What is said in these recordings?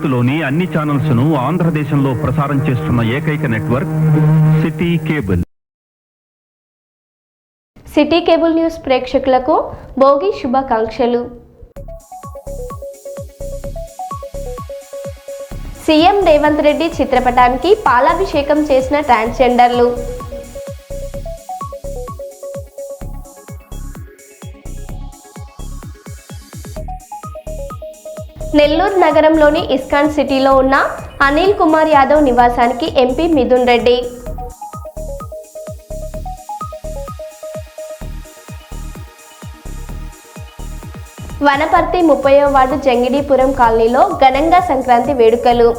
భవిష్యత్తులోని అన్ని ఛానల్స్ ను ఆంధ్రదేశంలో ప్రసారం చేస్తున్న ఏకైక network city cable. City cable news ప్రేక్షకులకు భోగి శుభాకాంక్షలు. సీఎం రేవంత్ రెడ్డి చిత్రపటానికి పాలాభిషేకం చేసిన ట్రాన్స్జెండర్లు. నెల్లూరు నగరంలోని ఇస్కాన్ సిటీలో ఉన్న అనిల్ కుమార్ యాదవ్ నివాసానికి ఎంపీ మిథున్ రెడ్డి. వనపర్తి 30వ వార్డు జంగిడీపురం కాలనీలో ఘనంగా సంక్రాంతి వేడుకలు.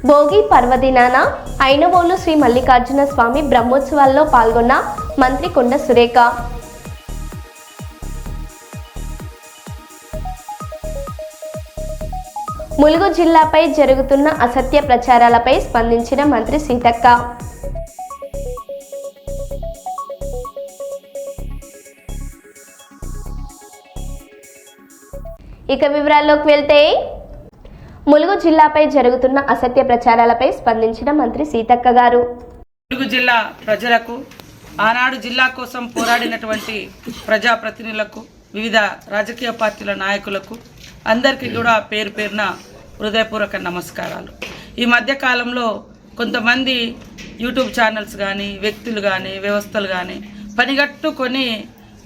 భోగి పర్వదినాన ఐనవోలు శ్రీ మల్లికార్జున స్వామి బ్రహ్మోత్సవాల్లో పాల్గొన్న మంత్రి కొండ సురేఖ. ములుగు జిల్లాపై జరుగుతున్న అసత్య ప్రచారాలపై స్పందించిన మంత్రి సీతక్క. ఇక వివరాల్లోకి వెళ్తే, ములుగు జిల్లాపై జరుగుతున్న అసత్య ప్రచారాలపై స్పందించిన మంత్రి సీతక్క గారు. ములుగు జిల్లా ప్రజలకు, ఆనాడు జిల్లా కోసం పోరాడినటువంటి ప్రజాప్రతినిధులకు, వివిధ రాజకీయ పార్టీల నాయకులకు అందరికీ కూడా పేరు పేరున హృదయపూర్వక నమస్కారాలు. ఈ మధ్యకాలంలో కొంతమంది యూట్యూబ్ ఛానల్స్ కానీ, వ్యక్తులు కానీ, వ్యవస్థలు కానీ పనిగట్టుకొని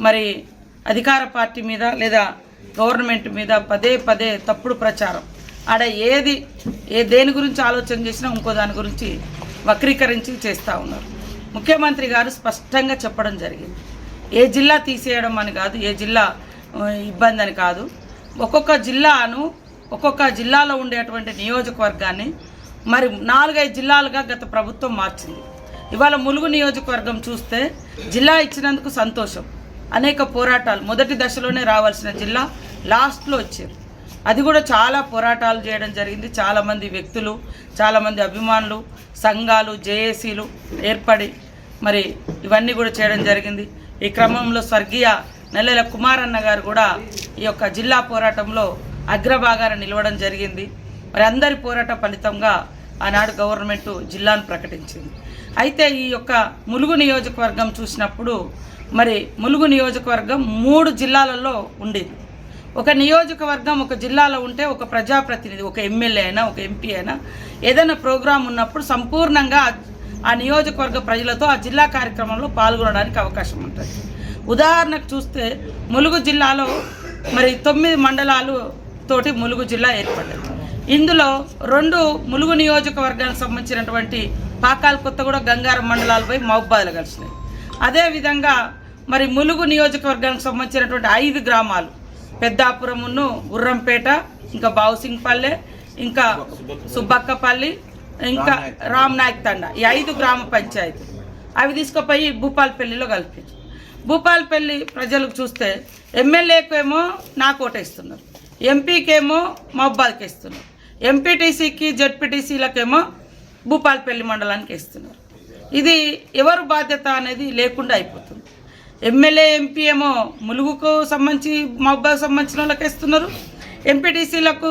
మరి అధికార పార్టీ మీద లేదా గవర్నమెంట్ మీద పదే పదే తప్పుడు ప్రచారం, ఆడ దేని గురించి ఆలోచన చేసినా ఇంకో దాని గురించి వక్రీకరించి చేస్తూ ఉన్నారు. ముఖ్యమంత్రి గారు స్పష్టంగా చెప్పడం జరిగింది. ఏ జిల్లా తీసేయడం అని కాదు, ఏ జిల్లా ఇబ్బంది అని కాదు. ఒక్కొక్క జిల్లాలో ఉండేటువంటి నియోజకవర్గాన్ని మరి 4-5 జిల్లాలుగా గత ప్రభుత్వం మార్చింది. ఇవాళ ములుగు నియోజకవర్గం చూస్తే జిల్లా ఇచ్చినందుకు సంతోషం. అనేక పోరాటాలు, మొదటి దశలోనే రావాల్సిన జిల్లా లాస్ట్లో వచ్చారు. అది కూడా చాలా పోరాటాలు చేయడం జరిగింది. చాలామంది వ్యక్తులు, చాలామంది అభిమానులు, సంఘాలు, జేఏసీలు ఏర్పడి మరి ఇవన్నీ కూడా చేయడం జరిగింది. ఈ క్రమంలో స్వర్గీయ నెల్లెల కుమారన్న గారు కూడా ఈ యొక్క జిల్లా పోరాటంలో అగ్రభాగాన నిలవడం జరిగింది. మరి అందరి పోరాట ఫలితంగా ఆనాడు గవర్నమెంట్ జిల్లాను ప్రకటించింది. అయితే ఈ యొక్క ములుగు నియోజకవర్గం చూసినప్పుడు మరి ములుగు నియోజకవర్గం 3 జిల్లాలలో ఉండేది. ఒక నియోజకవర్గం ఒక జిల్లాలో ఉంటే ఒక ప్రజాప్రతినిధి, ఒక ఎమ్మెల్యే అయినా, ఒక ఎంపీ అయినా ఏదైనా ప్రోగ్రాం ఉన్నప్పుడు సంపూర్ణంగా ఆ నియోజకవర్గ ప్రజలతో ఆ జిల్లా కార్యక్రమంలో పాల్గొనడానికి అవకాశం ఉంటుంది. ఉదాహరణకు చూస్తే ములుగు జిల్లాలో మరి 9 మండలాలు తోటి ములుగు జిల్లా ఏర్పడ్డది. ఇందులో 2 ములుగు నియోజకవర్గానికి సంబంధించినటువంటి పాకాల కొత్తగూడ, గంగారం మండలాలపై మహబూబాద్లో కలిసినాయి. అదేవిధంగా మరి ములుగు నియోజకవర్గానికి సంబంధించినటువంటి 5 గ్రామాలు, పెద్దాపురమును, గుర్రంపేట, ఇంకా బావుసింగ్పల్లె, ఇంకా సుబ్బక్కపల్లి, ఇంకా రామ్నాయక్ తండా, ఈ 5 గ్రామ పంచాయతీ అవి తీసుకుపోయి భూపాలపల్లిలో కలిపారు. భూపాలపల్లి ప్రజలకు చూస్తే ఎమ్మెల్యేకేమో నాకు ఓటేస్తున్నారు, ఎంపీకేమో మహబూబాద్కి ఇస్తున్నారు, ఎంపీటీసీకి జెడ్పీటీసీలకేమో భూపాలపల్లి మండలానికి ఇస్తున్నారు. ఇది ఎవరు బాధ్యత అనేది లేకుండా అయిపోతుంది. ఎమ్మెల్యే, ఎంపీ ఏమో ములుగుకు సంబంధించి మహబూబాద్కి సంబంధించిన వాళ్ళకి ఇస్తున్నారు, ఎంపీటీసీలకు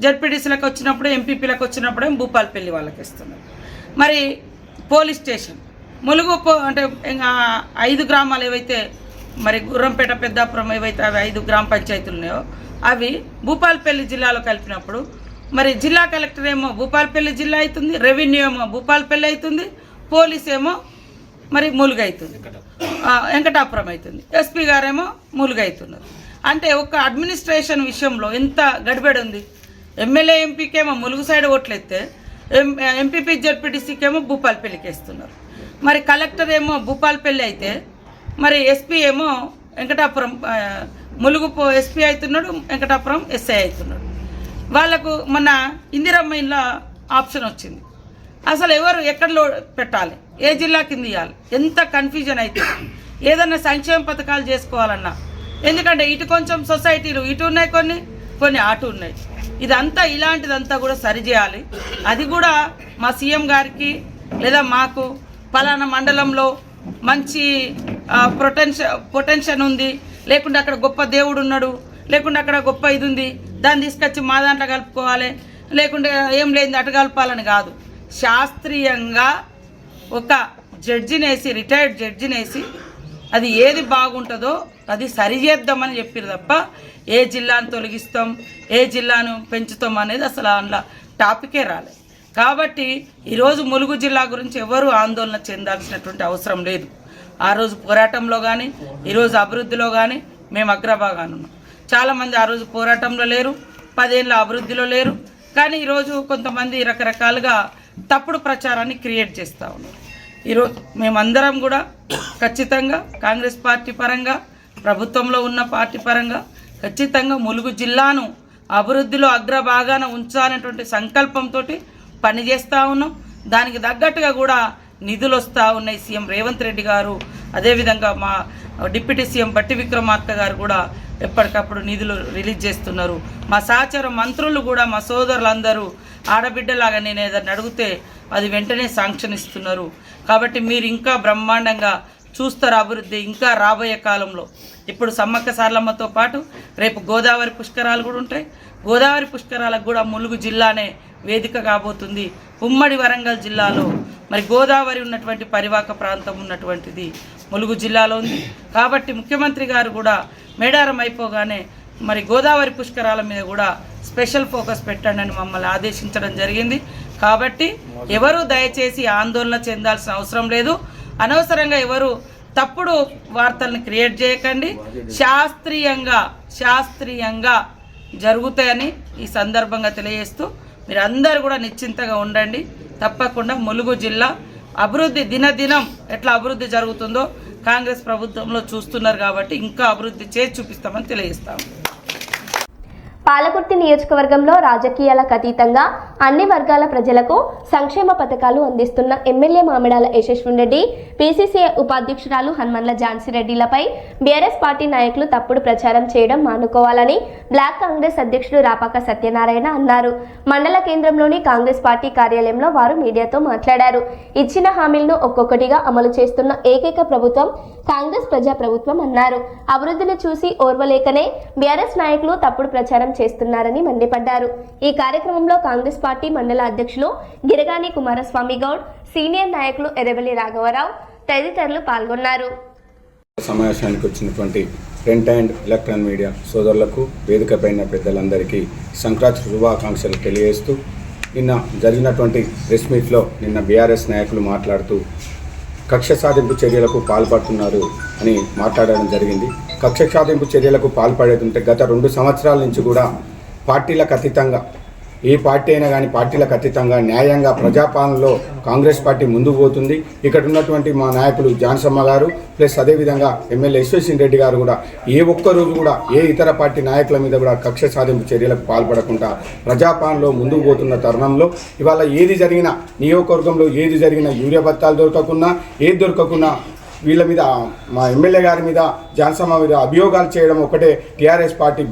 జెడ్పీటీసీలకు వచ్చినప్పుడు, ఎంపీపీలకు వచ్చినప్పుడు భూపాలపల్లి వాళ్ళకి ఇస్తున్నారు. మరి పోలీస్ స్టేషన్ ములుగు అంటే 5 గ్రామాలు ఏవైతే మరి గుర్రంపేట, పెద్దాపురం ఏవైతే అవి 5 గ్రామ పంచాయతీలు ఉన్నాయో అవి భూపాలపల్లి జిల్లాలో కలిపినప్పుడు మరి జిల్లా కలెక్టర్ ఏమో భూపాలపల్లి జిల్లా అవుతుంది, రెవెన్యూ ఏమో భూపాలపల్లి అవుతుంది, పోలీస్ ఏమో మరి ములుగు అవుతుంది, వెంకటాపురం అవుతుంది, ఎస్పీ గారేమో ములుగు అవుతున్నారు. అంటే ఒక అడ్మినిస్ట్రేషన్ విషయంలో ఎంత గడిబడి ఉంది. ఎమ్మెల్యే, ఎంపీకేమో ములుగు సైడ్ ఓట్లెత్తే ఎంపీపీ, జెడ్పీటీసీకేమో భూపాలపల్లికి వేస్తున్నారు. మరి కలెక్టర్ ఏమో భూపాలపల్లి అయితే మరి ఎస్పీ ఏమో వెంకటాపురం, ములుగు ఎస్పీ అవుతున్నాడు, వెంకటాపురం ఎస్ఐ అవుతున్నాడు. వాళ్ళకు మొన్న ఇందిరమ్మ ఇళ్ళ ఆప్షన్ వచ్చింది. అసలు ఎవరు ఎక్కడ పెట్టాలి, ఏ జిల్లా కింద ఇవ్వాలి, ఎంత కన్ఫ్యూజన్ అవుతుంది. ఏదన్నా సంక్షేమ పథకాలు చేసుకోవాలన్నా, ఎందుకంటే ఇటు కొంచెం సొసైటీలు ఇటు ఉన్నాయి, కొన్ని అటు ఉన్నాయి. ఇదంతా ఇలాంటిదంతా కూడా సరిచేయాలి. అది కూడా మా సీఎం గారికి లేదా మాకు పలానా మండలంలో మంచి పొటెన్షన్ ఉంది, లేకుంటే అక్కడ గొప్ప దేవుడు ఉన్నాడు, లేకుంటే అక్కడ గొప్ప ఇది ఉంది, దాన్ని తీసుకొచ్చి మా దాంట్లో కలుపుకోవాలి, లేకుంటే ఏం లేదు అటు కలపాలని కాదు. శాస్త్రీయంగా ఒక జడ్జినేసి, రిటైర్డ్ జడ్జినేసి అది ఏది బాగుంటుందో అది సరిచేద్దామని చెప్పారు తప్ప ఏ జిల్లాను తొలగిస్తాం, ఏ జిల్లాను పెంచుతాం అనేది అసలు అందులో టాపికే రాలేదు. కాబట్టి ఈరోజు ములుగు జిల్లా గురించి ఎవరు ఆందోళన చెందాల్సినటువంటి అవసరం లేదు. ఆ రోజు పోరాటంలో కానీ ఈరోజు అభివృద్ధిలో కానీ మేము అగ్రభాగాన ఉన్నాం. చాలామంది ఆ రోజు పోరాటంలో లేరు, 10 ఏళ్ళ అభివృద్ధిలో లేరు. కానీ ఈరోజు కొంతమంది రకరకాలుగా తప్పుడు ప్రచారాన్ని క్రియేట్ చేస్తూ ఉన్నారు. ఈరోజు మేమందరం కూడా ఖచ్చితంగా కాంగ్రెస్ పార్టీ పరంగా, ప్రభుత్వంలో ఉన్న పార్టీ పరంగా ఖచ్చితంగా ములుగు జిల్లాను అభివృద్ధిలో అగ్రభాగాన ఉంచాలనేటువంటి సంకల్పంతో పనిచేస్తూ ఉన్నాం. దానికి తగ్గట్టుగా కూడా నిధులు వస్తూ ఉన్నాయి. సీఎం రేవంత్ రెడ్డి గారు, అదేవిధంగా మా డిప్యూటీ సీఎం బట్టి విక్రమార్క గారు కూడా ఎప్పటికప్పుడు నిధులు రిలీజ్ చేస్తున్నారు. మా సహచర మంత్రులు కూడా, మా సోదరులందరూ ఆడబిడ్డలాగా నేను ఏదైనా అడిగితే అది వెంటనే శాంక్షన్ ఇస్తున్నారు. కాబట్టి మీరు ఇంకా బ్రహ్మాండంగా చూస్తారు అభివృద్ధి ఇంకా రాబోయే కాలంలో. ఇప్పుడు సమ్మక్క సారలమ్మతో పాటు రేపు గోదావరి పుష్కరాలు కూడా ఉంటాయి. గోదావరి పుష్కరాలకు కూడా ములుగు జిల్లానే వేదిక కాబోతుంది. ఉమ్మడి వరంగల్ జిల్లాలో మరి గోదావరి ఉన్నటువంటి పరివాహక ప్రాంతం ఉన్నటువంటిది ములుగు జిల్లాలో ఉంది. కాబట్టి ముఖ్యమంత్రి గారు కూడా మేడారం అయిపోగానే మరి గోదావరి పుష్కరాల మీద కూడా స్పెషల్ ఫోకస్ పెట్టండి అని మమ్మల్ని ఆదేశించడం జరిగింది. కాబట్టి ఎవరు దయచేసి ఆందోళన చెందాల్సిన అవసరం లేదు. అనవసరంగా ఎవరు తప్పుడు వార్తలను క్రియేట్ చేయకండి. శాస్త్రీయంగా జరుగుతాయని ఈ సందర్భంగా తెలియజేస్తూ మీరు అందరూ కూడా నిశ్చింతగా ఉండండి. తప్పకుండా ములుగు జిల్లా అభివృద్ధి దినదినం ఎట్లా అభివృద్ధి జరుగుతుందో కాంగ్రెస్ ప్రభుత్వంలో చూస్తున్నారు. కాబట్టి ఇంకా అభివృద్ధి చేసి చూపిస్తామని తెలియజేస్తాము. పాలకుర్తి నియోజకవర్గంలో రాజకీయాలకు అతీతంగా అన్ని వర్గాల ప్రజలకు సంక్షేమ పథకాలు అందిస్తున్న ఎమ్మెల్యే మామిడాల యశస్విన్ రెడ్డి, పీసీసీఐ ఉపాధ్యక్షురాలు హనుమన్ల ఝాన్సీ రెడ్డిలపై బీఆర్ఎస్ పార్టీ నాయకులు తప్పుడు ప్రచారం చేయడం మానుకోవాలని బ్లాక్ కాంగ్రెస్ అధ్యక్షుడు రాపాక సత్యనారాయణ అన్నారు. మండల కేంద్రంలోని కాంగ్రెస్ పార్టీ కార్యాలయంలో వారు మీడియాతో మాట్లాడారు. ఇచ్చిన హామీలను ఒక్కొక్కటిగా అమలు చేస్తున్న ఏకైక ప్రభుత్వం కాంగ్రెస్ ప్రజా ప్రభుత్వం అన్నారు. అభివృద్ధిని చూసి ఓర్వలేకనే బీఆర్ఎస్ నాయకులు తప్పుడు ప్రచారం చేస్తున్నారని మండిపడ్డారు. ఈ కార్యక్రమంలో కాంగ్రెస్ పార్టీ మండల అధ్యక్షులు గిరగాని కుమారస్వామి గౌడ్, సీనియర్ నాయకులు ఎర్రబెల్లి రాఘవరావు తదితరులు పాల్గొన్నారు. సమావేశానికి వచ్చినటువంటి ప్రింట్ అండ్ ఎలక్ట్రానిక్ మీడియా సోదరులకు, వేదికపైన పెద్దలందరికీ సంక్రాంతి శుభాకాంక్షలు తెలియజేస్తూ, నిన్న జరిగినటువంటి ప్రెస్ మీట్లో నిన్న బీఆర్ఎస్ నాయకులు మాట్లాడుతూ కక్ష సాధింపు చర్యలకు పాల్పడుతున్నారు అని మాట్లాడడం జరిగింది. కక్ష సాధింపు చర్యలకు పాల్పడేదంటే గత 2 సంవత్సరాల నుంచి కూడా పార్టీలకు అతీతంగా, ఏ పార్టీ అయినా కానీ పార్టీలకు అతీతంగా న్యాయంగా ప్రజాపాలనలో కాంగ్రెస్ పార్టీ ముందుకు పోతుంది. ఇక్కడ ఉన్నటువంటి మా నాయకులు ఝాన్సమ్మ గారు ప్లస్ అదేవిధంగా ఎమ్మెల్యే యశస్విన్ రెడ్డి గారు కూడా ఏ ఒక్కరోజు కూడా ఏ ఇతర పార్టీ నాయకుల మీద కూడా కక్ష సాధింపు చర్యలకు పాల్పడకుండా ప్రజాపాలనలో ముందుకు పోతున్న తరుణంలో ఇవాళ ఏది జరిగినా, నియోజకవర్గంలో ఏది జరిగినా, యూరియా బత్తాలు దొరకకున్నా, ఏది దొరకకున్నా వీళ్ళ మీద, మా ఎమ్మెల్యే గారి మీద, ఝాన్సమ్మ మీద అభియోగాలు చేయడం ఒకటే బీఆర్ఎస్ పార్టీ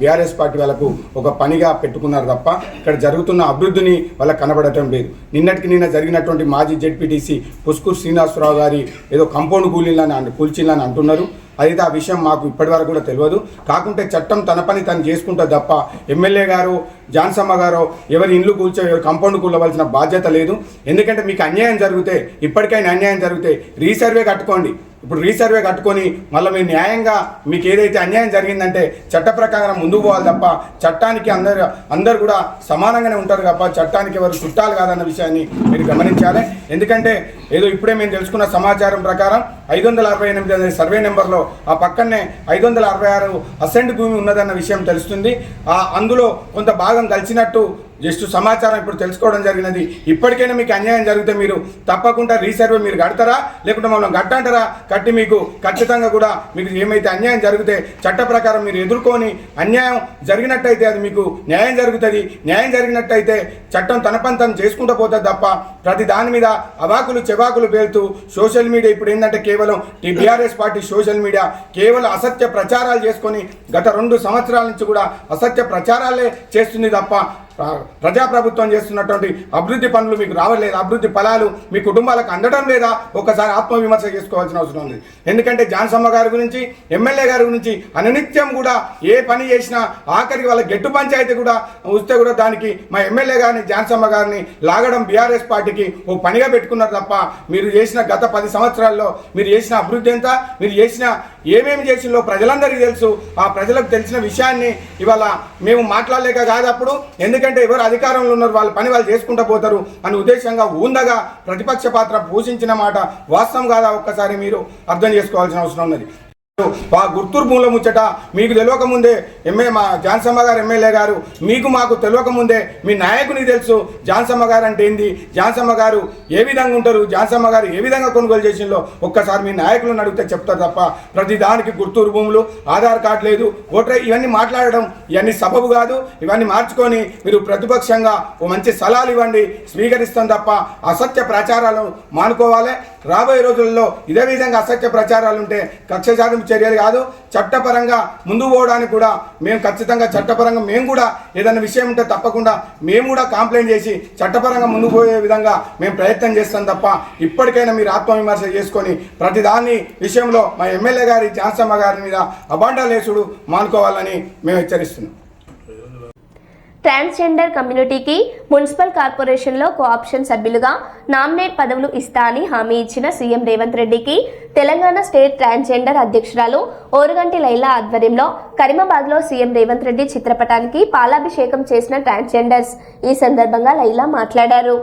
వాళ్ళకు ఒక పనిగా పెట్టుకున్నారు తప్ప ఇక్కడ జరుగుతున్న అభివృద్ధిని వాళ్ళకి కనబడటం లేదు. నిన్న జరిగినటువంటి మాజీ జెడ్పీటీసీ పుష్కూర్ శ్రీనివాసరావు గారి ఏదో కంపౌండ్ కూల్చిందని అంటున్నారు. అయితే ఆ విషయం మాకు ఇప్పటివరకు కూడా తెలియదు. కాకుంటే చట్టం తన పని తను చేసుకుంటే తప్ప ఎమ్మెల్యే గారు, ఝాన్సమ్మ గారు ఎవరి ఇండ్లు కంపౌండ్ కూలవలసిన బాధ్యత లేదు. ఎందుకంటే మీకు అన్యాయం జరిగితే, ఇప్పటికైనా అన్యాయం జరిగితే రీసర్వే కట్టుకోండి. ఇప్పుడు రీసర్వే కట్టుకొని మళ్ళీ మీరు న్యాయంగా మీకు ఏదైతే అన్యాయం జరిగిందంటే చట్ట ప్రకారం ముందుకు పోవాలి తప్ప చట్టానికి అందరు కూడా సమానంగానే ఉంటారు తప్ప చట్టానికి ఎవరు చుట్టాలు కాదన్న విషయాన్ని మీరు గమనించాలి. ఎందుకంటే ఏదో ఇప్పుడే మేము తెలుసుకున్న సమాచారం ప్రకారం 568 సర్వే నెంబర్లో ఆ పక్కనే 566 అసెంట్ భూమి ఉన్నదన్న విషయం తెలుస్తుంది. అందులో కొంత భాగం కలిసినట్టు జస్ట్ సమాచారం ఇప్పుడు తెలుసుకోవడం జరిగినది. ఇప్పటికైనా మీకు అన్యాయం జరిగితే మీరు తప్పకుండా రీసర్వే మీరు కడతారా, లేకుంటే మమ్మల్ని కట్టంటారా? కట్టి మీకు ఖచ్చితంగా కూడా మీకు ఏమైతే అన్యాయం జరిగితే చట్ట ప్రకారం మీరు ఎదుర్కొని అన్యాయం జరిగినట్టయితే అది మీకు న్యాయం జరుగుతుంది. న్యాయం జరిగినట్టయితే చట్టం తన పని తను చేసుకుంటూ పోతుంది తప్ప ప్రతి దాని మీద అవాకులు చెవాకులు పేలుతూ సోషల్ మీడియా ఇప్పుడు ఏంటంటే కేవలం బీఆర్ఎస్ పార్టీ సోషల్ మీడియా కేవలం అసత్య ప్రచారాలు చేసుకొని గత 2 సంవత్సరాల నుంచి కూడా అసత్య ప్రచారాలే చేస్తుంది తప్ప ప్రజాప్రభుత్వం చేస్తున్నటువంటి అభివృద్ధి పనులు మీకు రావట్లేదు, అభివృద్ధి ఫలాలు మీ కుటుంబాలకు అందడం లేదా, ఒక్కసారి ఆత్మవిమర్శ చేసుకోవాల్సిన అవసరం ఉంది. ఎందుకంటే జాన్సమ్మ గారి గురించి, ఎమ్మెల్యే గారి గురించి అనునిత్యం కూడా ఏ పని చేసినా ఆఖరికి వాళ్ళ గెట్టు పంచాయతీ కూడా వస్తే కూడా దానికి మా ఎమ్మెల్యే గారిని, జాన్సమ్మ గారిని లాగడం బీఆర్ఎస్ పార్టీకి ఓ పనిగా పెట్టుకున్నారు తప్ప మీరు చేసిన గత 10 సంవత్సరాల్లో మీరు చేసిన అభివృద్ధి ఎంత, మీరు చేసిన ఏమేమి చేసిందో ప్రజలందరికీ తెలుసు. ఆ ప్రజలకు తెలిసిన విషయాన్ని ఇవాళ మేము మాట్లాడలేక కాదు అప్పుడు, ఎందుకంటే ఎవరు అధికారంలో ఉన్నారు వాళ్ళ పని వాళ్ళు చేసుకుంటూ పోతారు అని ఉద్దేశంగా ఊందగా ప్రతిపక్ష పాత్ర పోషించిన మాట వాస్తవం కాదా ఒక్కసారి మీరు అర్థం చేసుకోవాల్సిన అవసరం ఉన్నది. ఆ గుర్తూరు భూముల ముచ్చట మీకు తెలియక ముందే మా జాన్సమ్మ గారు ఎమ్మెల్యే గారు మీకు మాకు తెలియక ముందే మీ నాయకునికి తెలుసు జాన్సమ్మ గారు అంటే ఏంది, జాన్సమ్మ గారు ఏ విధంగా ఉంటారు, జాన్సమ్మ గారు ఏ విధంగా కొనుగోలు చేసిందో ఒక్కసారి మీ నాయకులను అడిగితే చెప్తారు తప్ప ప్రతి దానికి గుర్తూరు భూములు, ఆధార్ కార్డు లేదు, ఓటర్ ఇవన్నీ మాట్లాడడం ఇవన్నీ సబబు కాదు. ఇవన్నీ మార్చుకొని మీరు ప్రతిపక్షంగా ఓ మంచి సలహాలు ఇవ్వండి, స్వీకరిస్తాం తప్ప అసత్య ప్రచారాలు మానుకోవాలి. రాబోయే రోజుల్లో ఇదే విధంగా అసత్య ప్రచారాలు ఉంటే కక్ష సాధింపు చర్యలు కాదు, చట్టపరంగా ముందు పోవడానికి కూడా మేము ఖచ్చితంగా చట్టపరంగా మేము కూడా ఏదైనా విషయం ఉంటే తప్పకుండా మేము కూడా కంప్లైంట్ చేసి చట్టపరంగా ముందు పోయే విధంగా మేము ప్రయత్నం చేస్తాం తప్ప ఇప్పటికైనా మీరు ఆత్మవిమర్శ చేసుకొని ప్రతిదాని విషయంలో మా ఎమ్మెల్యే గారి, జాన్సమ్మ గారి మీద అబాండాలేసుడు మానుకోవాలని మేము హెచ్చరిస్తున్నాం. ట్రాన్స్జెండర్ కమ్యూనిటీకి మున్సిపల్ కార్పొరేషన్లో కోఆప్షన్ సభ్యులుగా నామినేట్ పదవులు ఇస్తా అని హామీ ఇచ్చిన సీఎం రేవంత్ రెడ్డికి తెలంగాణ స్టేట్ ట్రాన్స్జెండర్ అధ్యక్షురాలు ఓరుగంటి లైలా ఆధ్వర్యంలో కరీమాబాద్లో సీఎం రేవంత్ రెడ్డి చిత్రపటానికి పాలాభిషేకం చేసిన ట్రాన్స్జెండర్స్. ఈ సందర్భంగా లైలా మాట్లాడారు.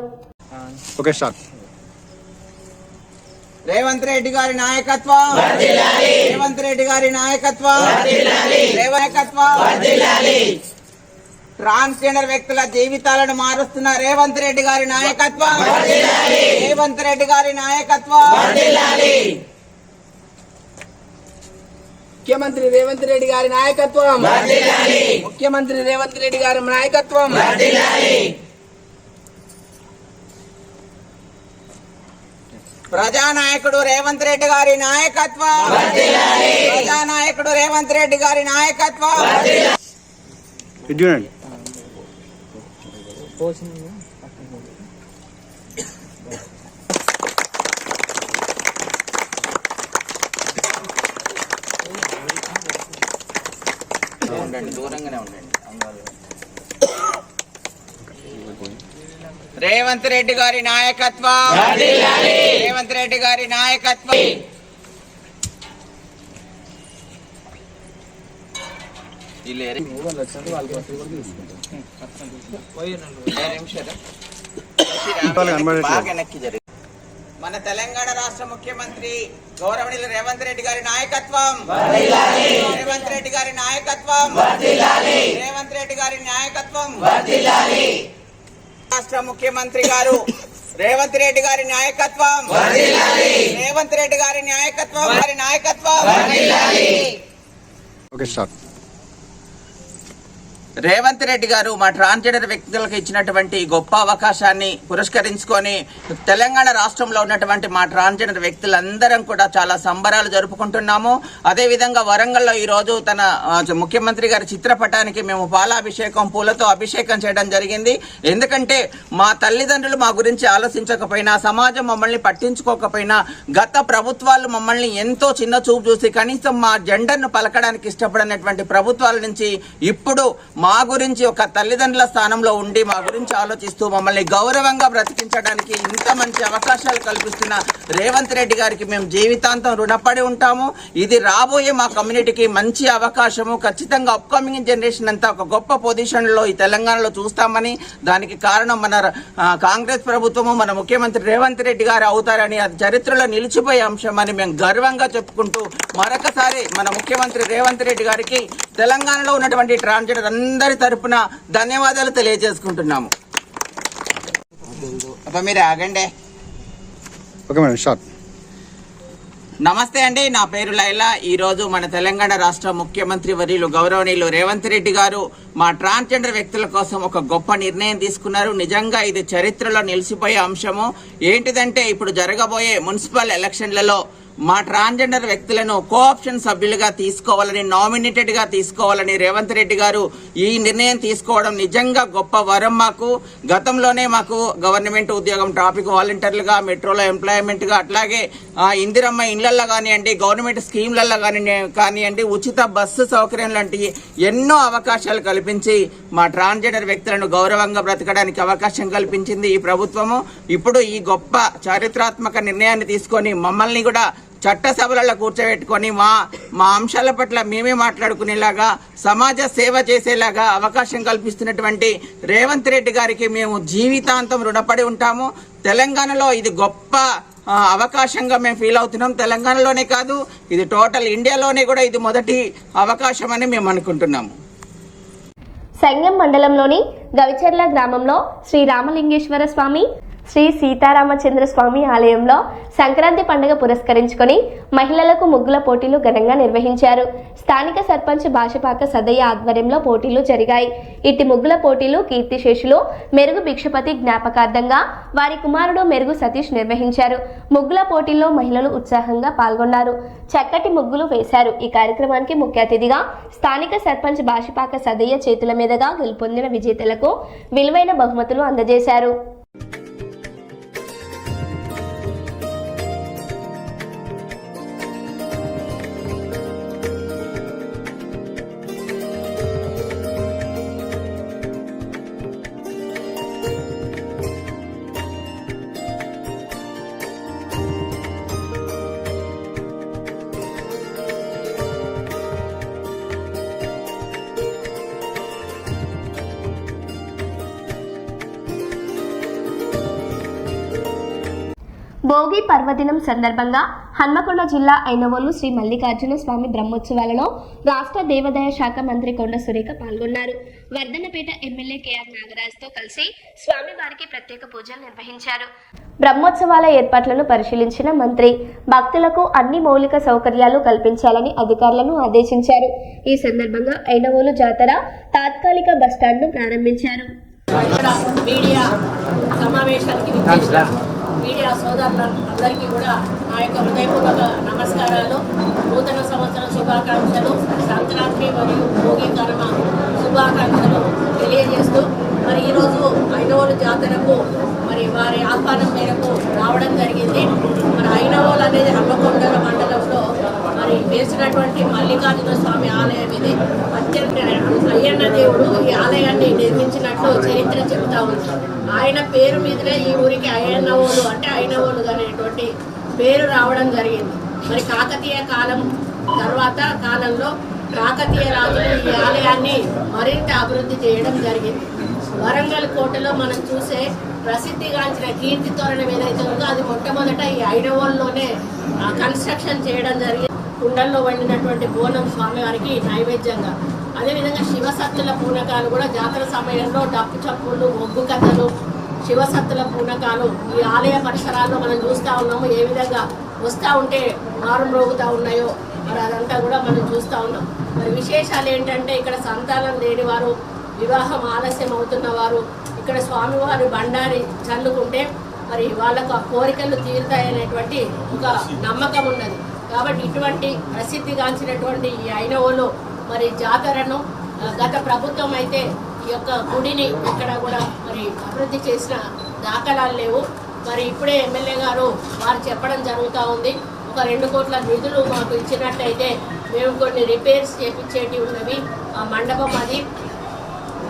రేవంత్ రెడ్డి గారి నాయకత్వం, రేవంత్ రెడ్డి గారి నాయకత్వం, ట్రాన్స్జెండర్ వ్యక్తుల జీవితాలను మారుస్తున్న రేవంత్ రెడ్డి గారి నాయకత్వం, రేవంత్ రెడ్డి గారి నాయకత్వం, ముఖ్యమంత్రి రేవంత్ రెడ్డి గారి నాయకత్వం, ముఖ్యమంత్రి రేవంత్ రెడ్డి గారి నాయకత్వం, ప్రజానాయకుడు రేవంత్ రెడ్డి గారి నాయకత్వం, ప్రజానాయకుడు రేవంత్ రెడ్డి గారి నాయకత్వం. దూరంగానే ఉండండి. రేవంత్ రెడ్డి గారి నాయకత్వం, రేవంత్ రెడ్డి గారి నాయకత్వం. మన తెలంగాణ రాష్ట్ర ముఖ్యమంత్రి గౌరవనీయులు రేవంత్ రెడ్డి గారి నాయకత్వం, రేవంత్ రెడ్డి గారి నాయకత్వం, రేవంత్ రెడ్డి గారి నాయకత్వం. రాష్ట్ర ముఖ్యమంత్రి గారు రేవంత్ రెడ్డి గారి నాయకత్వం, రేవంత్ రెడ్డి గారి నాయకత్వం, గారి నాయకత్వం. రేవంత్ రెడ్డి గారు మా ట్రాన్స్జెండర్ వ్యక్తులకు ఇచ్చినటువంటి గొప్ప అవకాశాన్ని పురస్కరించుకొని తెలంగాణ రాష్ట్రంలో ఉన్నటువంటి మా ట్రాన్స్జెండర్ వ్యక్తులందరం కూడా చాలా సంబరాలు జరుపుకుంటున్నాము. అదేవిధంగా వరంగల్లో ఈరోజు తన ముఖ్యమంత్రి గారి చిత్రపటానికి మేము పాలాభిషేకం, పూలతో అభిషేకం చేయడం జరిగింది. ఎందుకంటే మా తల్లిదండ్రులు మా గురించి ఆలోచించకపోయినా, సమాజం మమ్మల్ని పట్టించుకోకపోయినా, గత ప్రభుత్వాలు మమ్మల్ని ఎంతో చిన్న చూపు చూసి కనీసం మా జెండర్ను పలకడానికి ఇష్టపడినటువంటి ప్రభుత్వాల నుంచి ఇప్పుడు మా గురించి ఒక తల్లిదండ్రుల స్థానంలో ఉండి మా గురించి ఆలోచిస్తూ మమ్మల్ని గౌరవంగా బ్రతికించడానికి ఇంత మంచి అవకాశాలు కల్పిస్తున్న రేవంత్ రెడ్డి గారికి మేము జీవితాంతం రుణపడి ఉంటాము. ఇది రాబోయే మా కమ్యూనిటీకి మంచి అవకాశము. ఖచ్చితంగా అప్కమింగ్ జనరేషన్ అంతా ఒక గొప్ప పొజిషన్లో ఈ తెలంగాణలో చూస్తామని, దానికి కారణం మన కాంగ్రెస్ ప్రభుత్వము, మన ముఖ్యమంత్రి రేవంత్ రెడ్డి గారు అవుతారని, అది చరిత్రలో నిలిచిపోయే అంశం అని మేము గర్వంగా చెప్పుకుంటూ మరొకసారి మన ముఖ్యమంత్రి రేవంత్ రెడ్డి గారికి తెలంగాణలో ఉన్నటువంటి ట్రాన్స్జెండర్ అందరి తరపున ధన్యవాదాలు తెలియజేసుకుంటున్నాము. మీరు ఆగండి. నమస్తే అండి, నా పేరు లైలా. ఈరోజు మన తెలంగాణ రాష్ట్ర ముఖ్యమంత్రి వర్యులు గౌరవనీయులు రేవంత్ రెడ్డి గారు మా ట్రాన్స్జెండర్ వ్యక్తుల కోసం ఒక గొప్ప నిర్ణయం తీసుకున్నారు. నిజంగా ఇది చరిత్రలో నిలిచిపోయే అంశము. ఏంటిదంటే ఇప్పుడు జరగబోయే మున్సిపల్ ఎలక్షన్లలో మా ట్రాన్స్జెండర్ వ్యక్తులను కోఆప్షన్ సభ్యులుగా తీసుకోవాలని, నామినేటెడ్ గా తీసుకోవాలని రేవంత్ రెడ్డి గారు ఈ నిర్ణయం తీసుకోవడం నిజంగా గొప్ప వరం. మాకు గతంలోనే మాకు గవర్నమెంట్ ఉద్యోగం ట్రాఫిక్ వాలంటీర్లుగా, మెట్రోలో ఎంప్లాయ్మెంట్ గా, అట్లాగే ఇందిరమ్మ ఇండ్లల్లో కానివ్వండి, గవర్నమెంట్ స్కీమ్లలో కానివ్వండి, ఉచిత బస్సు సౌకర్యం లాంటి ఎన్నో అవకాశాలు కల్పించి మా ట్రాన్స్జెండర్ వ్యక్తులను గౌరవంగా బ్రతకడానికి అవకాశం కల్పించింది ఈ ప్రభుత్వము. ఇప్పుడు ఈ గొప్ప చారిత్రాత్మక నిర్ణయాన్ని తీసుకొని మమ్మల్ని కూడా చట్టసభలలో కూర్చోబెట్టుకొని మా అంశాల పట్ల మేమే మాట్లాడుకునేలాగా, సమాజ సేవ చేసేలాగా అవకాశం కల్పిస్తున్నటువంటి రేవంత్ రెడ్డి గారికి మేము జీవితాంతం రుణపడి ఉంటాము. తెలంగాణలో ఇది గొప్ప అవకాశంగా మేము ఫీల్ అవుతున్నాం. తెలంగాణలోనే కాదు, ఇది టోటల్ ఇండియాలోనే కూడా ఇది మొదటి అవకాశం అని మేము అనుకుంటున్నాము. సంగం మండలంలోని గవిచర్ల గ్రామంలో శ్రీ రామలింగేశ్వర స్వామి, శ్రీ సీతారామచంద్ర స్వామి ఆలయంలో సంక్రాంతి పండుగ పురస్కరించుకొని మహిళలకు ముగ్గుల పోటీలు ఘనంగా నిర్వహించారు. స్థానిక సర్పంచ్ భాషపాక సదయ్య ఆధ్వర్యంలో పోటీలు జరిగాయి. ఇట్టి ముగ్గుల పోటీలు కీర్తిశేషులు మెరుగు భిక్షపతి జ్ఞాపకార్థంగా వారి కుమారుడు మెరుగు సతీష్ నిర్వహించారు. ముగ్గుల పోటీల్లో మహిళలు ఉత్సాహంగా పాల్గొన్నారు, చక్కటి ముగ్గులు వేశారు. ఈ కార్యక్రమానికి ముఖ్య అతిథిగా స్థానిక సర్పంచ్ భాషపాక సదయ్య చేతుల మీదుగా గెలుపొందిన విజేతలకు విలువైన బహుమతులు అందజేశారు. భోగి పర్వదినం సందర్భంగా హన్మకొండ జిల్లా ఐనవోలు శ్రీ మల్లికార్జున స్వామి బ్రహ్మోత్సవాలలో రాష్ట్ర దేవాదాయ శాఖ మంత్రి కొండ సురేఖ పాల్గొన్నారు. వర్ధన్నపేట ఎమ్మెల్యే కేఆర్ నాగరాజ్తో కలిసి స్వామివారికి ప్రత్యేక పూజలు నిర్వహించారు. బ్రహ్మోత్సవాల ఏర్పాట్లను పరిశీలించిన మంత్రి భక్తులకు అన్ని మౌలిక సౌకర్యాలు కల్పించాలని అధికారులను ఆదేశించారు. ఈ సందర్భంగా ఐనవోలు జాతర తాత్కాలిక బస్టాండ్ను ప్రారంభించారు. మీడియా సమావేశానికి మీడియా సోదరులందరికీ కూడా నా యొక్క హృదయపూర్వక నమస్కారాలు, నూతన సంవత్సరం శుభాకాంక్షలు, సంక్రాంతి మరియు భోగి కర్మ శుభాకాంక్షలు తెలియజేస్తూ మరి ఈరోజు ఐనవోలు జాతరకు మరి వారి ఆహ్వానం మేరకు రావడం జరిగింది. మరి ఐనవోలు అనేది హన్మకొండ మండలంలో మరి వేసినటువంటి మల్లికార్జున స్వామి ఆలయం ఇది. అత్యంత అయ్యన్న దేవుడు ఈ ఆలయాన్ని నిర్మించినట్లు చరిత్ర చెబుతా ఉంది. ఆయన పేరు మీదనే ఈ ఊరికి అయ్యన్నవోలు అంటే ఐనవోలు అనేటువంటి పేరు రావడం జరిగింది. మరి కాకతీయ కాలంలో కాకతీయ రాజులు ఈ ఆలయాన్ని మరింత అభివృద్ధి చేయడం జరిగింది. వరంగల్ కోటలో మనం చూసే ప్రసిద్ధిగాంచిన కీర్తి తోరణం ఏదైతే ఉందో అది మొట్టమొదట ఈ ఐనవోలులోనే కన్స్ట్రక్షన్ చేయడం జరిగింది. కుండల్లో వండినటువంటి బోనం స్వామివారికి నైవేద్యంగా, అదేవిధంగా శివసత్తుల పూనకాలు కూడా జాతర సమయంలో డప్పు చప్పుళ్ళు, ఒగ్గు కథలు, శివసత్తుల పూనకాలు ఈ ఆలయ పరిసరాల్లో మనం చూస్తూ ఉన్నాము. ఏ విధంగా వస్తూ ఉంటే మారుమ్రోగుతూ ఉన్నాయో మరి అదంతా కూడా మనం చూస్తూ ఉన్నాం. మరి విశేషాలు ఏంటంటే ఇక్కడ సంతానం లేని వారు, వివాహం ఆలస్యం అవుతున్న వారు ఇక్కడ స్వామివారి బండారి చల్లుకుంటే మరి వాళ్ళకు ఆ కోరికలు తీరుతాయనేటువంటి ఒక నమ్మకం ఉన్నది. కాబట్టి ఇటువంటి ప్రసిద్ధిగాంచినటువంటి ఈ ఐనవోలు మరి జాతరను గత ప్రభుత్వం అయితే ఈ యొక్క గుడిని ఇక్కడ కూడా మరి అభివృద్ధి చేసిన దాఖలాలు లేవు. మరి ఇప్పుడే ఎమ్మెల్యే గారు వారు చెప్పడం జరుగుతూ ఉంది. ఒక 2 కోట్ల నిధులు మాకు ఇచ్చినట్టయితే మేము కొన్ని రిపేర్స్ చేయించేటి ఉన్నవి, ఆ మండపం అది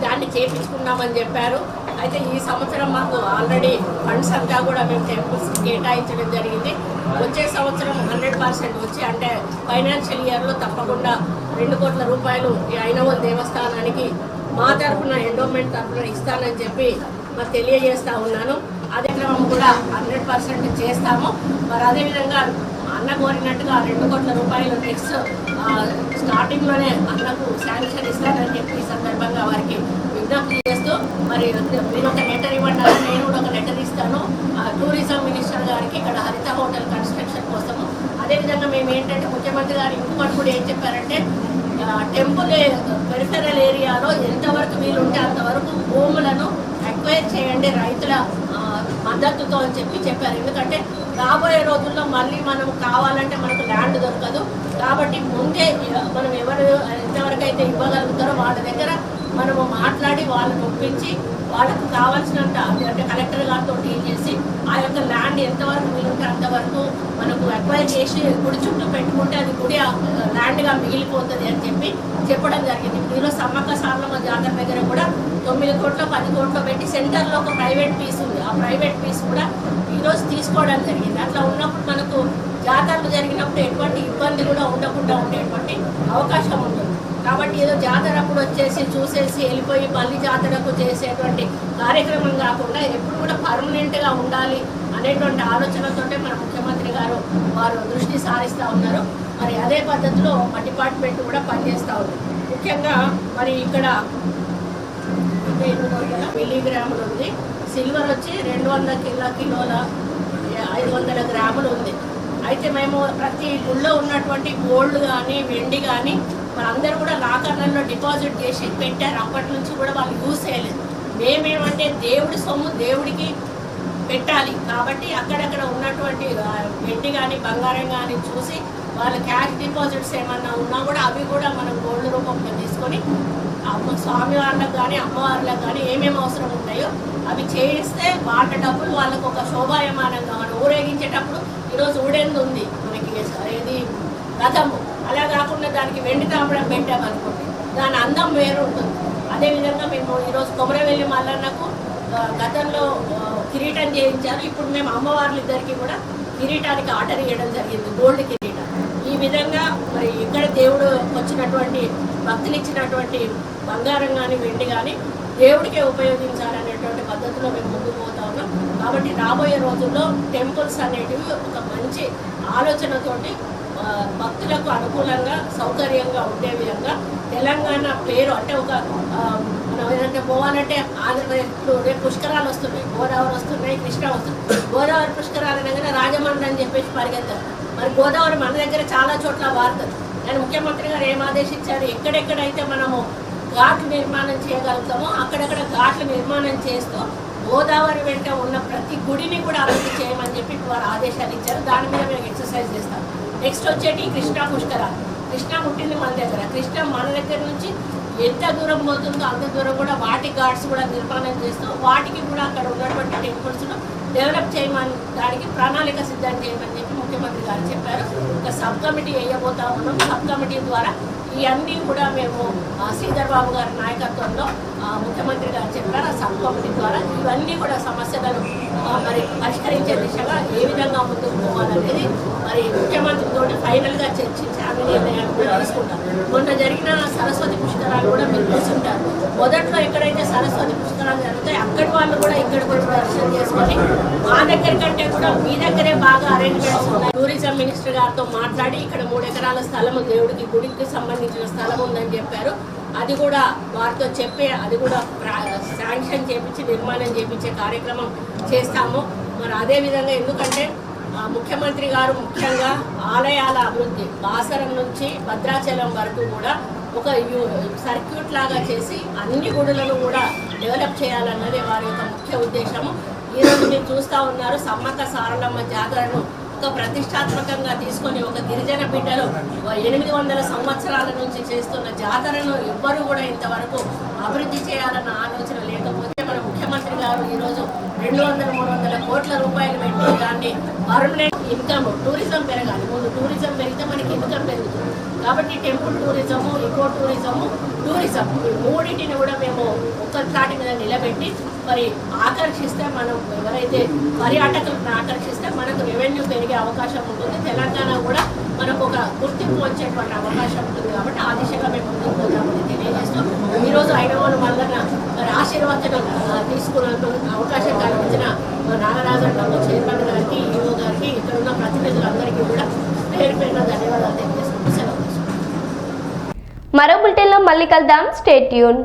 దాన్ని చేయించుకున్నామని చెప్పారు. అయితే ఈ సంవత్సరం మాకు ఆల్రెడీ ఫండ్స్ అంతా కూడా మేము టెంపుల్స్ కేటాయించడం జరిగింది. వచ్చే సంవత్సరం 100% వచ్చి అంటే ఫైనాన్షియల్ ఇయర్లో తప్పకుండా 2 కోట్ల రూపాయలు ఈ ఐనవోలు దేవస్థానానికి మా తరఫున ఎండోమెంట్ తరఫున ఇస్తానని చెప్పి మరి తెలియజేస్తూ ఉన్నాను. అదే క్రమం కూడా 100% చేస్తాము. మరి అదేవిధంగా అన్న కోరినట్టుగా 2 కోట్ల రూపాయలు నెక్స్ట్ స్టార్టింగ్లోనే అన్నకు శాంక్షన్ ఇస్తానని చెప్పి ఈ సందర్భంగా వారికి విజ్ఞప్తి చేస్తూ మరి మీరు ఒక లెటర్ ఇవ్వండి, నేను కూడా ఒక లెటర్ ఇస్తాను టూరిజం మినిస్టర్ గారికి ఇక్కడ హరిత హోటల్ కన్స్ట్రక్షన్ కోసము. అదేవిధంగా మేము ఏంటంటే ముఖ్యమంత్రి గారు ఇంకొకటి కూడా ఏం చెప్పారంటే టెంపుల్ పెరిఫెరల్ ఏరియాలో ఎంతవరకు వీలుంటే అంతవరకు భూములను అక్వైర్ చేయండి, రైతుల మద్దతుతో అని చెప్పారు. ఎందుకంటే రాబోయే రోజుల్లో మళ్ళీ మనం కావాలంటే మనకు ల్యాండ్ దొరకదు. కాబట్టి ముందే మనం ఎవరు ఎంతవరకైతే ఇవ్వగలుగుతారో వాళ్ళ దగ్గర మనము మాట్లాడి వాళ్ళని ఒప్పించి వాళ్ళకు కావాల్సినంత అంటే కలెక్టర్ గారితో డీల్ చేసి ఆ యొక్క ల్యాండ్ ఎంతవరకు వీలుంటే అంతవరకు మనకు అక్వైర్ చేసి గుడి చుట్టూ పెట్టుకుంటే అది గుడి ల్యాండ్గా మిగిలిపోతుంది అని చెప్పడం జరిగింది. ఈరోజు సమ్మక్క సారలమ్మ జాతర దగ్గర కూడా 9 కోట్లు 10 కోట్లు పెట్టి సెంటర్లో ఒక ప్రైవేట్ పీస్ ఉంది. ఆ ప్రైవేట్ పీస్ కూడా ఈరోజు తీసుకోవడం జరిగింది. అట్లా ఉన్నప్పుడు మనకు జాతరలు జరిగినప్పుడు ఎటువంటి ఇబ్బంది కూడా ఉండకుండా ఉండేటువంటి అవకాశం ఉంటుంది. కాబట్టి ఏదో జాతర అప్పుడు వచ్చేసి చూసేసి వెళ్ళిపోయి మళ్ళీ జాతరకు చేసేటువంటి కార్యక్రమం కాకుండా ఎప్పుడు కూడా పర్మనెంట్గా ఉండాలి అనేటువంటి ఆలోచనతోటే మన ముఖ్యమంత్రి గారు వారు దృష్టి సారిస్తూ ఉన్నారు. మరి అదే పద్ధతిలో మా డిపార్ట్మెంట్ కూడా పనిచేస్తూ ఉంది. ముఖ్యంగా మరి ఇక్కడ మిల్లీగ్రాములు ఉంది, సిల్వర్ వచ్చి 200 కిలోల 500 గ్రాములు ఉంది. అయితే మేము ప్రతి గుళ్ళో ఉన్నటువంటి గోల్డ్ కానీ వెండి కానీ మనందరూ కూడా లాకర్లలో డిపాజిట్ చేసి పెట్టారు. అప్పటి నుంచి కూడా వాళ్ళు యూజ్ చేయలేదు. మేమేమంటే దేవుడి సొమ్ము దేవుడికి పెట్టాలి కాబట్టి అక్కడక్కడ ఉన్నటువంటి వెండి కానీ బంగారం కానీ చూసి వాళ్ళ క్యాష్ డిపాజిట్స్ ఏమన్నా ఉన్నా కూడా అవి కూడా మనం గోల్డ్ రూపంలో తీసుకొని స్వామివార్లకు కానీ అమ్మవార్లకు కానీ ఏమేమి అవసరం ఉంటాయో అవి చేయిస్తే వాళ్ళ డబ్బులు వాళ్ళకు ఒక శోభాయమానంగా మనం ఊరేగించేటప్పుడు ఈరోజు ఊడేందు ఉంది మనకి ఏది రథము, అలా కాకుండా దానికి వెండి తాంబడం పెట్టామనుకోండి దాని అందం వేరు ఉంటుంది. అదేవిధంగా మేము ఈరోజు కొమరవెల్లి మల్లన్నకు గతంలో కిరీటం చేయించారు. ఇప్పుడు మేము అమ్మవార్లు ఇద్దరికి కూడా కిరీటానికి ఆర్డర్ ఇవ్వడం జరిగింది, గోల్డ్ కిరీటం. ఈ విధంగా మరి ఇక్కడ దేవుడు వచ్చినటువంటి భక్తులు ఇచ్చినటువంటి బంగారం కానీ వెండి కానీ దేవుడికే ఉపయోగించాలనేటువంటి పద్ధతిలో మేము ముందుకు పోతా ఉన్నాం. కాబట్టి రాబోయే రోజుల్లో టెంపుల్స్ అనేటివి ఒక మంచి ఆలోచనతోటి భక్తులకు అనుకూలంగా సౌకర్యంగా ఉండే విధంగా తెలంగాణ పేరు అంటే ఒక మనం ఏదంటే పోవాలంటే ఆంధ్రప్రదేశ్లో రేపు పుష్కరాలు వస్తున్నాయి, గోదావరి వస్తున్నాయి, కృష్ణ వస్తున్నాయి. గోదావరి పుష్కరాలు అనగానే రాజమండ్రి అని చెప్పేసి పరిగెత్తారు. మరి గోదావరి మన దగ్గర చాలా చోట్ల వారుతుంది. కానీ ముఖ్యమంత్రి గారు ఏం ఆదేశించారు, ఎక్కడెక్కడైతే మనము ఘాట్లు నిర్మాణం చేయగలుగుతామో అక్కడక్కడ ఘాట్లు నిర్మాణం చేస్తూ గోదావరి వెంట ఉన్న ప్రతి గుడిని కూడా అభివృద్ధి చేయమని చెప్పి వారు ఆదేశాలు ఇచ్చారు. దాని మీద మేము ఎక్సర్సైజ్ చేస్తాం. నెక్స్ట్ వచ్చేటి కృష్ణా పుష్కరాలు. కృష్ణ పుట్టింది మన దగ్గర. కృష్ణ మన దగ్గర నుంచి ఎంత దూరం పోతుందో అంత దూరం కూడా వాటి ఘాట్స్ కూడా నిర్మాణం చేస్తూ వాటికి కూడా అక్కడ ఉన్నటువంటి టెంపుల్స్ను డెవలప్ చేయమని దానికి ప్రణాళిక సిద్ధం చేయమని చెప్పి ముఖ్యమంత్రి గారు చెప్పారు. ఒక సబ్ కమిటీ వేయబోతా ఉన్నాం. సబ్ కమిటీ ద్వారా ఇవన్నీ కూడా మేము శ్రీధర్ బాబు గారి నాయకత్వంలో ముఖ్యమంత్రి గారు చెప్పారు. ఆ సబ్ కమిటీ ద్వారా ఇవన్నీ కూడా సమస్యలను మరి పరిష్కరించే దిశగా ఏ విధంగా ముందుకు పోవాలనేది మరి ముఖ్యమంత్రితో ఫైనల్గా చర్చించి అన్ని నిర్ణయాలు కూడా తీసుకుంటారు. మొన్న జరిగిన సరస్వతి పుష్కరాలు కూడా మీరు చూసుంటారు. మొదట్లో ఎక్కడైతే సరస్వతి పుష్కరాలు జరుగుతాయి అక్కడి వాళ్ళు కూడా ఇక్కడికి వచ్చి దర్శనం చేసుకొని మా దగ్గర కంటే కూడా మీ దగ్గరే బాగా అరేంజ్మెంట్స్ ఉన్నాయి. టూరిజం మినిస్టర్ గారితో మాట్లాడి ఇక్కడ 3 ఎకరాల స్థలము దేవుడికి గుడికి సంబంధించిన స్థలం ఉందని చెప్పారు. అది కూడా వారితో చెప్పి అది కూడా శాంక్షన్ చేపించి నిర్మాణం చేపించే కార్యక్రమం చేస్తాము. మరి అదేవిధంగా ఎందుకంటే ముఖ్యమంత్రి గారు ముఖ్యంగా ఆలయాల అభివృద్ధి బాసరం నుంచి భద్రాచలం వరకు కూడా ఒక సర్క్యూట్ లాగా చేసి అన్ని గుడులను కూడా డెవలప్ చేయాలన్నది వారి యొక్క ముఖ్య ఉద్దేశము. ఈరోజు మీరు చూస్తూ ఉన్నారు సమ్మక్క సారలమ్మ జాతరను ఒక ప్రతిష్టాత్మకంగా తీసుకొని ఒక గిరిజన బిడ్డలు 800 సంవత్సరాల నుంచి చేస్తున్న జాతరను ఎవ్వరూ కూడా ఇంతవరకు అభివృద్ధి చేయాలన్న ఆలోచన లేకపోతే మన ముఖ్యమంత్రి గారు ఈరోజు 200-300 కోట్ల రూపాయలు పెట్టి దాన్ని పర్మనెంట్ ఇన్కమ్ టూరిజం పెరగాలి. ముందు టూరిజం పెరిగితే మనకి ఇన్కమ్ పెరుగుతుంది. కాబట్టి టెంపుల్ టూరిజము, ఈకో టూరిజం ఈ మూడింటిని కూడా మేము ఒక్కసారి మీద నిలబెట్టి మరి ఆకర్షిస్తే మనం ఎవరైతే పర్యాటకులను ఆకర్షిస్తే మనకు రెవెన్యూ పెరిగే అవకాశం ఉంటుంది. తెలంగాణ కూడా మనకు ఒక గుర్తింపు వచ్చేటువంటి అవకాశం ఉంటుంది. కాబట్టి ఆ దిశగా మేము ముందుకు పోతామని తెలియజేస్తూ ఈరోజు ఐడవోలు మల్లన్న మరి ఆశీర్వచనం తీసుకున్న అవకాశం కల్పించిన నాగరాజన్న చైర్మన్ గారికి, ఈఓ గారికి, ఇక్కడ ఉన్న ప్రతినిధులందరికీ కూడా పేరు పేరున ధన్యవాదాలు తెలియజేసుకుంటూ సెలవు తీసుకుంటాం. మరో బులెటిన్లో మళ్ళీ కలుద్దాం. Stay tune.